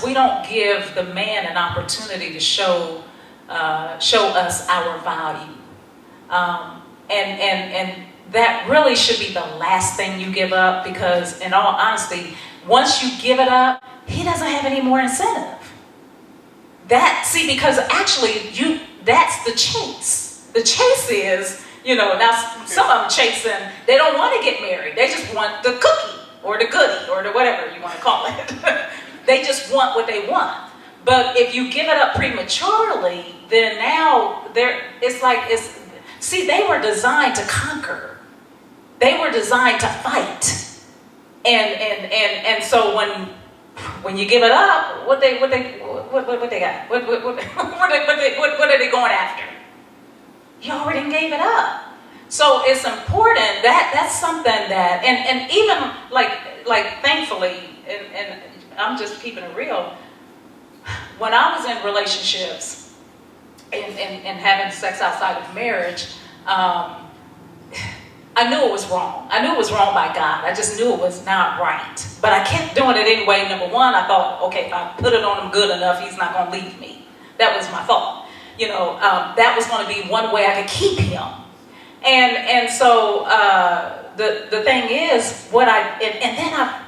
honest, we don't give the man an opportunity to show us our value. And that really should be the last thing you give up, because in all honesty, once you give it up, he doesn't have any more incentive. Because actually that's the chase. The chase is, now some of them chasing, they don't want to get married. They just want the cookie or the goodie or the whatever you want to call it. They just want what they want. But if you give it up prematurely, then now they were designed to conquer. They were designed to fight. And so when you give it up, what they got? What are they going after? You already gave it up. So it's important that's something that and even like thankfully, and I'm just keeping it real. When I was in relationships and having sex outside of marriage, I knew it was wrong. I knew it was wrong by God. I just knew it was not right. But I kept doing it anyway. Number one, I thought, okay, if I put it on him good enough, he's not going to leave me. That was my thought. That was going to be one way I could keep him. And so the thing is,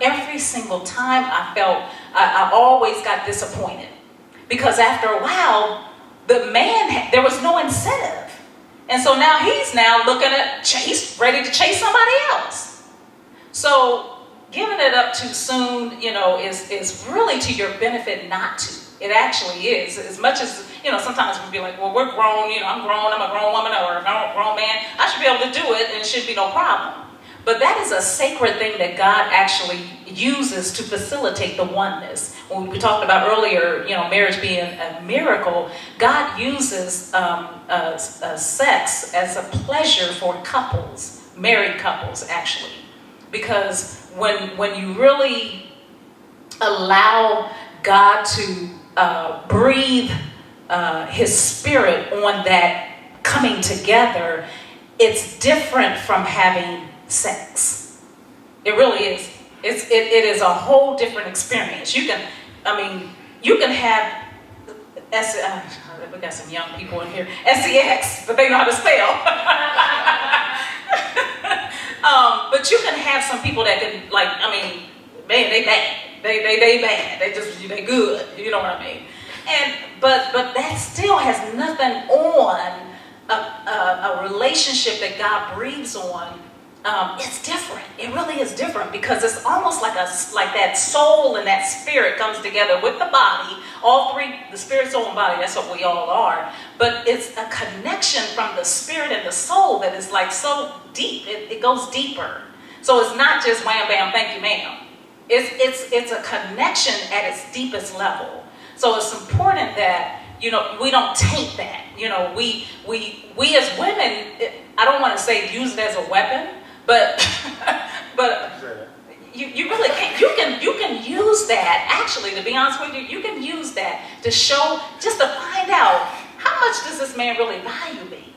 every single time I felt, I always got disappointed. Because after a while, the man, there was no incentive. And so now he's looking at chase, ready to chase somebody else. So giving it up too soon, is really to your benefit not to. It actually is. As much as, sometimes we'll be like, well, we're grown, I'm grown, I'm a grown woman or a grown man. I should be able to do it and it should be no problem. But that is a sacred thing that God actually uses to facilitate the oneness. When we talked about earlier, marriage being a miracle, God uses sex as a pleasure for couples, married couples actually. Because when you really allow God to breathe his spirit on that coming together, it's different from having sex. It really is. It is a whole different experience. You can have we got some young people in here, SEX, but they know how to spell. But you can have some people that can, man, they bad. They bad. They good. You know what I mean? But that still has nothing on a relationship that God breathes on. It's different. It really is different, because it's almost like that soul and that spirit comes together with the body. All three, the spirit, soul, and body. That's what we all are. But it's a connection from the spirit and the soul that is so deep. It goes deeper. So it's not just wham bam, thank you ma'am. It's a connection at its deepest level. So it's important that we don't taint that. We as women, I don't want to say use it as a weapon, but you really can't. You can use that, actually, to be honest with you. You can use that to show, just to find out, how much does this man really value me?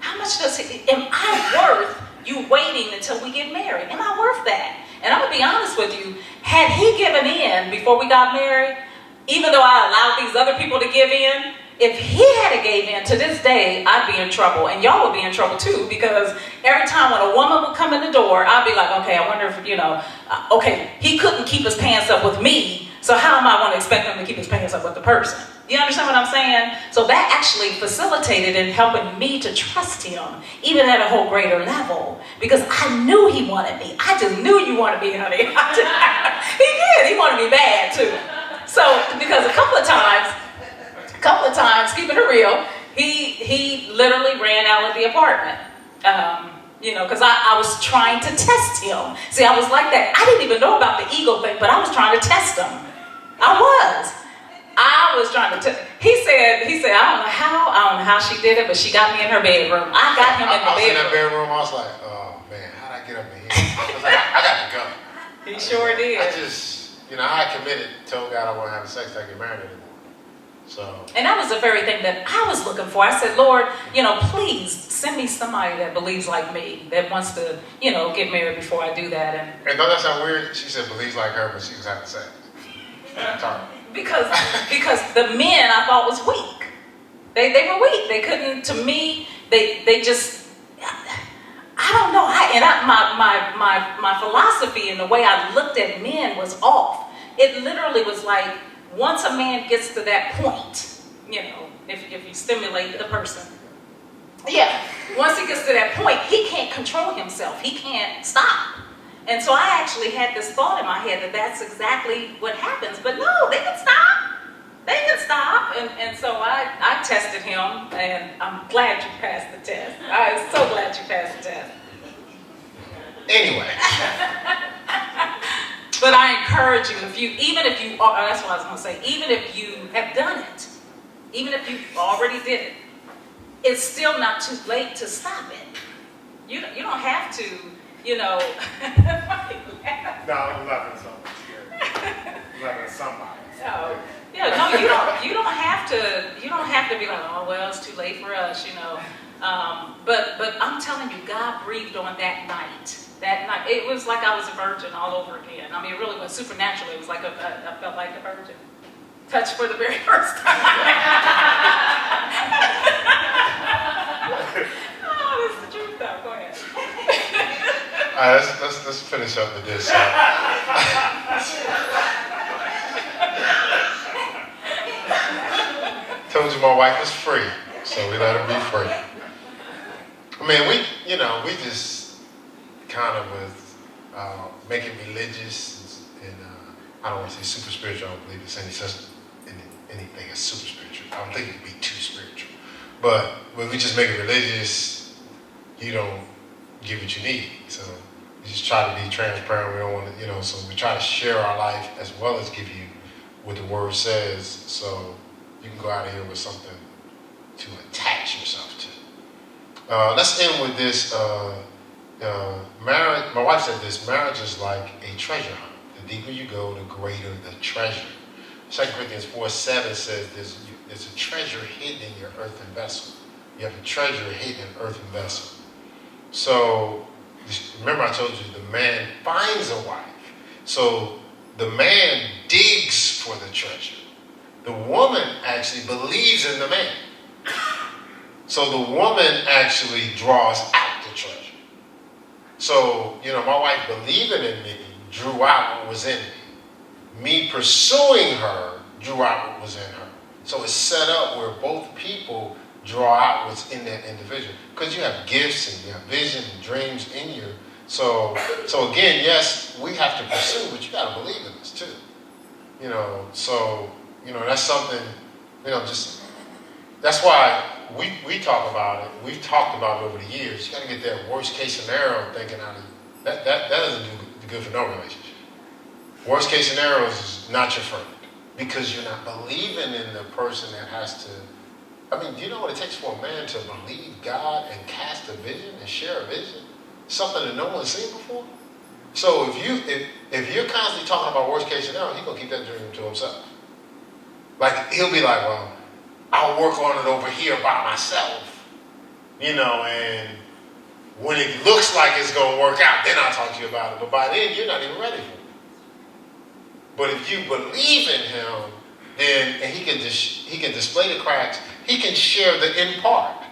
How much am I worth you waiting until we get married? Am I worth that? And I'm going to be honest with you, had he given in before we got married, even though I allowed these other people to give in, if he had to gave in, to this day, I'd be in trouble. And y'all would be in trouble too, because every time when a woman would come in the door, I'd be like, okay, I wonder if, okay, he couldn't keep his pants up with me, so how am I going to expect him to keep his pants up with the person? You understand what I'm saying? So that actually facilitated in helping me to trust him, even at a whole greater level, because I knew he wanted me. I just knew you wanted me, honey. He did. He wanted me bad too. So, because a couple of times, keeping it real, he literally ran out of the apartment. Because I was trying to test him. See, I was like that. I didn't even know about the ego thing, but I was trying to test him. I was trying to he said, I don't know how she did it, but she got me in her bedroom. I got him in the bedroom. I was in that bedroom, I was like, oh man, how'd I get up in here? I was like, I got to go. He sure did. I just, I committed, told God I want to have sex, I get married anymore. So. And that was the very thing that I was looking for. I said, Lord, please send me somebody that believes like me, that wants to, get married before I do that. And don't that sound weird? She said believes like her, but she was having sex. because the men I thought was weak. They were weak. They couldn't. To me, they just. I don't know. My philosophy and the way I looked at men was off. It literally was like, once a man gets to that point, you know, if you stimulate a person, yeah, once he gets to that point, he can't control himself. He can't stop. And so I actually had this thought in my head that that's exactly what happens. But no, they can stop. They can stop. And so I tested him, and I'm glad you passed the test. I'm so glad you passed the test. Anyway. But I encourage you, even if you are, that's what I was going to say, even if you have done it, even if you already did it, it's still not too late to stop it. You don't have to, you know. No, I'm laughing so much. I'm laughing at somebody. No, yeah, no, you don't have to be like, oh well, it's too late for us, you know. But I'm telling you, God breathed on that night. That night, it was like I was a virgin all over again. I mean, it really was supernatural. It was like I felt like a virgin, touched for the very first time. Oh, this is the truth, though. Go ahead. All right, let's finish up with this. Told you my wife was free, so we let her be free. I mean, we just kind of was making religious, and I don't want to say super spiritual. I don't believe it's anything as super spiritual. I don't think it could be too spiritual. But when we just make it religious, you don't get what you need. So we just try to be transparent. We don't want to, so we try to share our life as well as give you what the word says, so you can go out of here with something to attach yourself to. Let's end with this. Marriage. My wife said this: marriage is like a treasure hunt. The deeper you go, the greater the treasure. 2 Corinthians 4:7 says there's a treasure hidden in your earthen vessel. You have a treasure hidden in earthen vessel. So remember, I told you the man finds a wife. So the man digs for the treasure. The woman actually believes in the man. So the woman actually draws out the treasure. So, my wife believing in me drew out what was in me. Me pursuing her drew out what was in her. So it's set up where both people draw out what's in that individual. Because you have gifts and you have vision and dreams in you. So again, yes, we have to pursue, but you got to believe in this too. That's something, that's why we talk about it. We've talked about it over the years. You got to get that worst case scenario thinking out of that doesn't do good for no relationship. Worst case scenario is not your friend because you're not believing in the person that has to. I mean, do you know what it takes for a man to believe God and cast a vision and share a vision? Something that no one's seen before. So if you're constantly talking about worst case scenario, he's gonna keep that dream to himself. Like he'll be like, well, I'll work on it over here by myself, and when it looks like it's gonna work out, then I'll talk to you about it. But by then, you're not even ready for it. But if you believe in him, then and he can display the cracks. He can share the in part.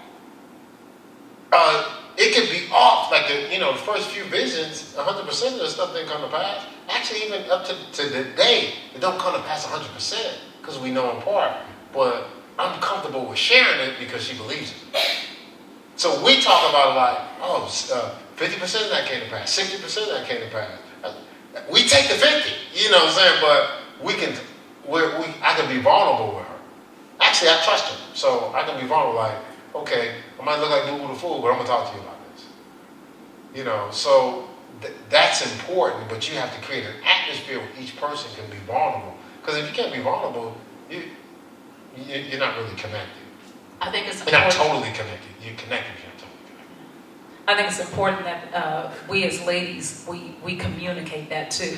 It could be off, like the first few visions, 100% of the stuff didn't come to pass. Actually, even up to the day, it don't come to pass 100% because we know in part. But I'm comfortable with sharing it because she believes it. So we talk about it like, 50% of that came to pass, 60% of that came to pass. We take the 50, you know what I'm saying? But I can be vulnerable with her. Actually, I trust her, so I can be vulnerable. Like, okay, I might look like Google the fool, but I'm gonna talk to you about this. So that's important. But you have to create an atmosphere where each person can be vulnerable. Because if you can't be vulnerable, you're not really connected. I think it's important. You're not totally connected. You're connected, you're not totally connected. I think it's important that we as ladies, we communicate that too.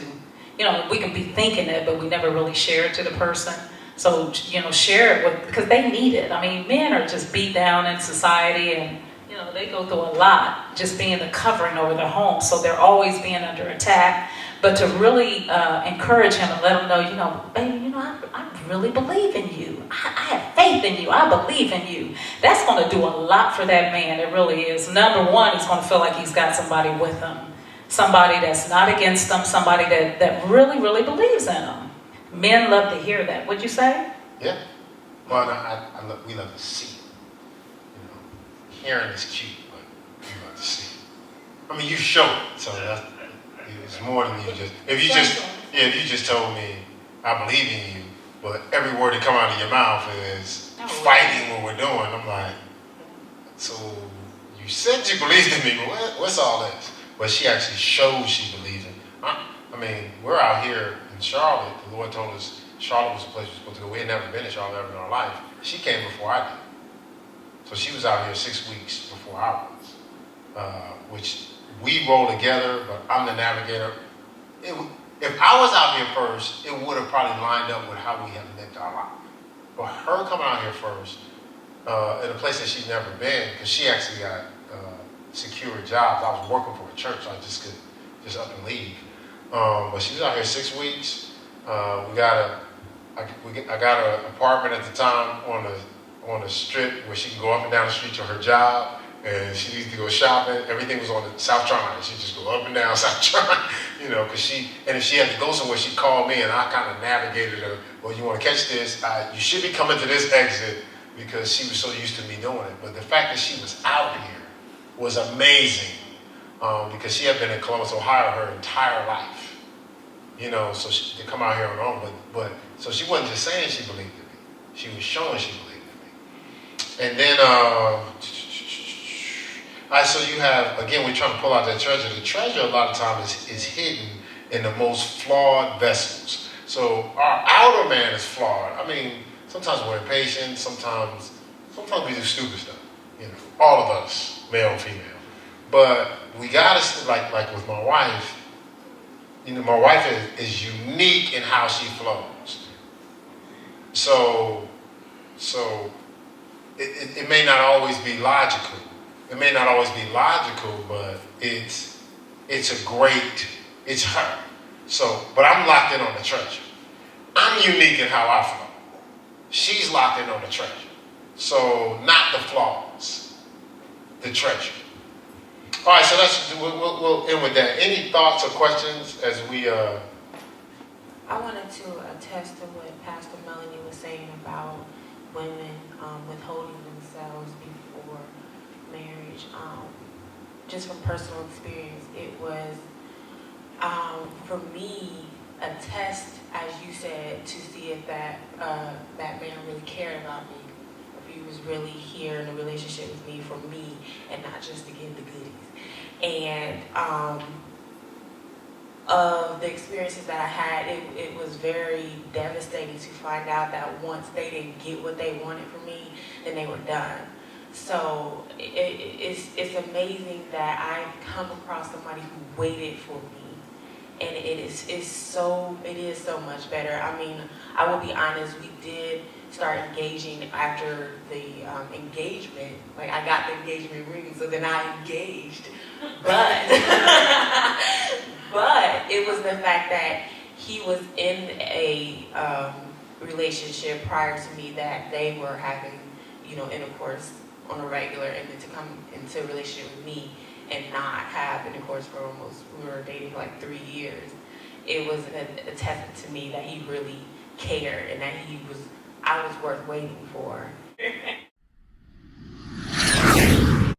We can be thinking it, but we never really share it to the person. So, share it because they need it. I mean, men are just beat down in society and, they go through a lot just being the covering over their home. So they're always being under attack. But to really encourage him and let him know, baby, I really believe in you. I have faith in you. I believe in you. That's going to do a lot for that man. It really is. Number one, he's going to feel like he's got somebody with him. Somebody that's not against him. Somebody that really, really believes in him. Men love to hear that. Would you say? Yeah. Well, we love to see it. Hearing is cute, but we love to see it. I mean, you show it, so it's more than you just. If you just told me I believe in you, but every word that come out of your mouth is fighting what we're doing, I'm like, so you said you believed in me, but what's all this? But she actually shows she believes in. I mean, we're out here in Charlotte. The Lord told us Charlotte was the place we're supposed to go. We had never been to Charlotte ever in our life. She came before I did. So she was out here 6 weeks before I was, which we rolled together, but I'm the navigator. If I was out here first, it would have probably lined up with how we have lived our life. But her coming out here first, in a place that she's never been, because she actually got secure jobs. I was working for a church, so I just could just up and leave. But she was out here 6 weeks. I got an apartment at the time on the strip where she can go up and down the street to her job, and she needs to go shopping. Everything was on the South Tryon. She'd just go up and down South Tryon, because and if she had to go somewhere, she'd call me, and I kind of navigated her. Well, you want to catch this? You should be coming to this exit, because she was so used to me doing it. But the fact that she was out here was amazing, because she had been in Columbus, Ohio her entire life. So she to come out here on her own, but so she wasn't just saying she believed in me. She was showing she believed in me. And then, so you have, again, we're trying to pull out that treasure. The treasure a lot of times is hidden in the most flawed vessels. So our outer man is flawed. I mean, sometimes we're impatient, sometimes we do stupid stuff. All of us, male and female. But we gotta, like with my wife, my wife is unique in how she flows. So it may not always be logical. It may not always be logical, but it's her. So, but I'm locked in on the treasure. I'm unique in how I flow. She's locked in on the treasure. So, not the flaws, the treasure. All right, so we'll end with that. Any thoughts or questions as we? I wanted to attest to what Pastor Melanie was saying about women withholding themselves before marriage. Just from personal experience, it was for me a test, as you said, to see if that man really cared about me, if he was really here in a relationship with me for me and not just to get the goodies. And of the experiences that I had, it was very devastating to find out that once they didn't get what they wanted from me, then they were done. So it's amazing that I've come across somebody who waited for me, and it is so much better. I mean, I will be honest, we did start engaging after the engagement. Like, I got the engagement ring, so then I engaged. But but it was the fact that he was in a relationship prior to me that they were having, intercourse on a regular, and then to come into a relationship with me and not have intercourse for we were dating for like 3 years. It was a testament to me that he really cared and that I was worth waiting for.